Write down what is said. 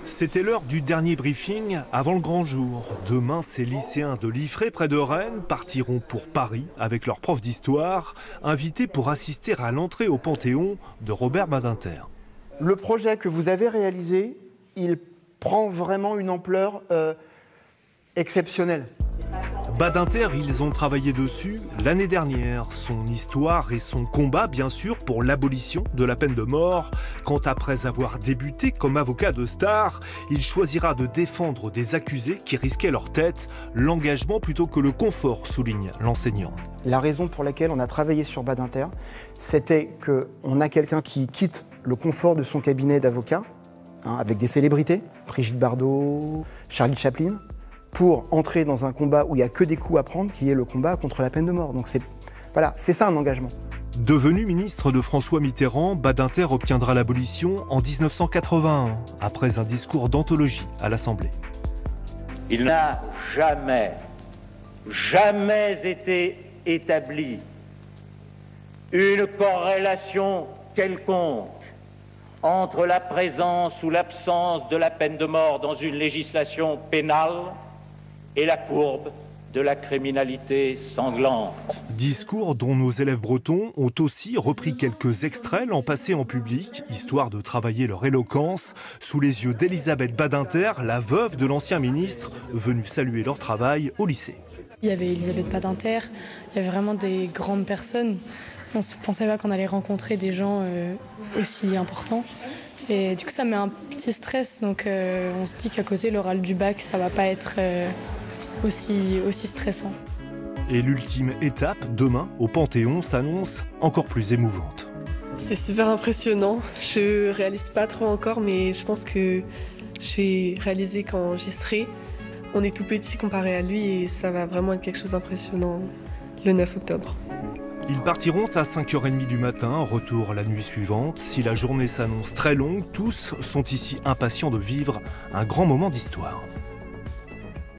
C'était l'heure du dernier briefing avant le grand jour. Demain, ces lycéens de Liffré, près de Rennes, partiront pour Paris avec leur prof d'histoire, invités pour assister à l'entrée au Panthéon de Robert Badinter. Le projet que vous avez réalisé, il prend vraiment une ampleur exceptionnelle. Badinter, ils ont travaillé dessus l'année dernière. Son histoire et son combat, bien sûr, pour l'abolition de la peine de mort. Quand après avoir débuté comme avocat de star, il choisira de défendre des accusés qui risquaient leur tête, l'engagement plutôt que le confort, souligne l'enseignant. La raison pour laquelle on a travaillé sur Badinter, c'était qu'on a quelqu'un qui quitte le confort de son cabinet d'avocat, avec des célébrités, Brigitte Bardot, Charlie Chaplin, pour entrer dans un combat où il n'y a que des coups à prendre, qui est le combat contre la peine de mort. Donc c'est ça un engagement. Devenu ministre de François Mitterrand, Badinter obtiendra l'abolition en 1981, après un discours d'anthologie à l'Assemblée. Il n'a jamais été établi une corrélation quelconque entre la présence ou l'absence de la peine de mort dans une législation pénale et la courbe de la criminalité sanglante. Discours dont nos élèves bretons ont aussi repris quelques extraits l'an passé en public, histoire de travailler leur éloquence, sous les yeux d'Elisabeth Badinter, la veuve de l'ancien ministre, venue saluer leur travail au lycée. Il y avait Elisabeth Badinter, il y avait vraiment des grandes personnes. On ne pensait pas qu'on allait rencontrer des gens aussi importants. Et du coup, ça met un petit stress. Donc, on se dit qu'à côté, l'oral du bac, ça ne va pas être aussi stressant. Et l'ultime étape, demain, au Panthéon, s'annonce encore plus émouvante. C'est super impressionnant. Je ne réalise pas trop encore, mais je pense que je vais réaliser quand j'y serai. On est tout petit comparé à lui et ça va vraiment être quelque chose d'impressionnant le 9 octobre. Ils partiront à 5h30 du matin, retour la nuit suivante. Si la journée s'annonce très longue, tous sont ici impatients de vivre un grand moment d'histoire.